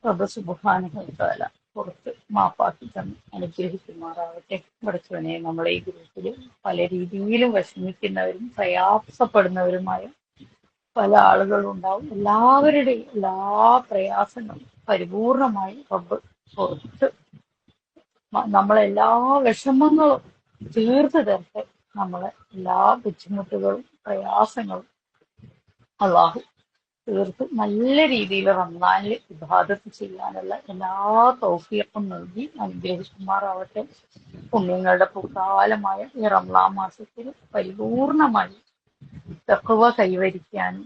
റബ്ബ് സുബ്ഹാനഹു വ തആല പുറത്ത് മാപ്പാക്കി തന്ന് അനുഗ്രഹിക്കുമാറാവട്ടെ. പഠിച്ചവനെ, നമ്മളെ ഈ ഗ്രൂപ്പിൽ പല രീതിയിലും വിഷമിക്കുന്നവരും പ്രയാസപ്പെടുന്നവരുമായ പല ആളുകളും ഉണ്ടാവും. എല്ലാവരുടെയും എല്ലാ പ്രയാസങ്ങളും പരിപൂർണമായി റബ്ബ് പുറത്ത് നമ്മളെല്ലാ വിഷമങ്ങളും തീർത്ത് തരട്ടെ. നമ്മളെ എല്ലാ ബുദ്ധിമുട്ടുകളും പ്രയാസങ്ങളും അള്ളാഹു തീർത്ത് നല്ല രീതിയിൽ റമദാനിൽ ഇബാദത്ത് ചെയ്യാനുള്ള എല്ലാ തൗഫീഖും നൽകി അനുഗ്രഹിക്കുമാറാവട്ടെ. പുണ്യങ്ങളുടെ പൂക്കാലമായ ഈ റമദാൻ മാസത്തിൽ പരിപൂർണമായി തഖ്വ കൈവരിക്കാനും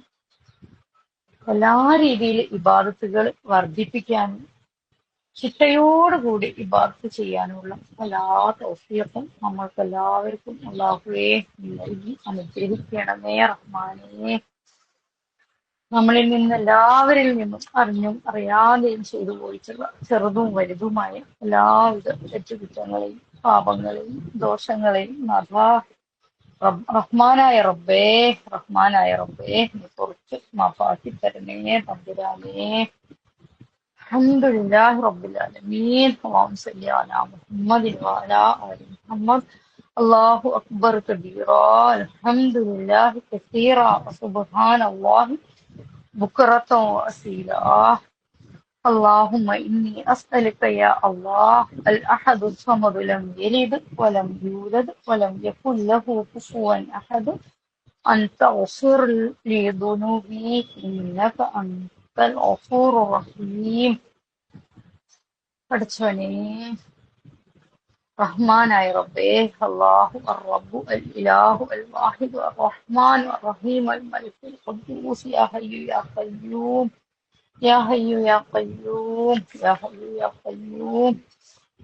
എല്ലാ രീതിയിൽ ഇബാദത്തുകൾ വർദ്ധിപ്പിക്കാനും ചിട്ടയോടുകൂടി ഇബാദത്ത് ചെയ്യാനുള്ള എല്ലാ തൗഫീഖും നമ്മൾക്ക് എല്ലാവർക്കും അല്ലാഹുവേ നൽകി അനുഗ്രഹിക്കണമേ റഹ്മാനേ. നമ്മളിൽ നിന്ന് എല്ലാവരിൽ നിന്നും അറിഞ്ഞും അറിയാതെയും ചെയ്തു പോയിട്ടുള്ള ചെറുതും വലുതുമായ എല്ലാവിധ തെറ്റുകുറ്റങ്ങളെയും പാപങ്ങളെയും ദോഷങ്ങളെയും റഹ്മാനായ റബ്ബേ നീ പുറത്ത് മാപ്പാക്കി തരണേ തമ്പുരാനേ. അൽഹംദുലില്ലാഹി റബ്ബിൽ ആലമീൻ. അല്ലാഹുമ്മ സ്വല്ലി അലാ മുഹമ്മദിൻ വഅലാ ആലി മുഹമ്മദ്. അല്ലാഹു അക്ബർ കബീറാ അൽഹംദുലില്ലാഹി കസീറാ സുബ്ഹാനല്ലാഹി ബുക്റത്തൻ വഅസീലാ. اللهم إني أسألك يا الله الأحد الصمد لم يلد ولم يولد ولم يكن له كفوا أحد أن تغفر لي ذنوبي إنك أنت الغفور الرحيم. പഠിച്ചവനേ റഹ്മാനായ റബ്ബേ, അല്ലാഹു അർ-റബ്ബു അൽ ഇലാഹു അൽ വാഹിദു അർ-റഹ്മാനു അർ-റഹീം അൽ മലിക്കുൽ ഖുദ്ദൂസ് യാ ഹയ്യു യാ ഖയ്യൂം യാ ഹയ്യു യാ ഖയ്യൂം യാ ഹയ്യു യാ ഖയ്യൂം.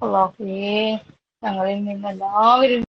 അല്ലാഹുവേ, ഞങ്ങളിൽ നിന്ന് എല്ലാവരിൽ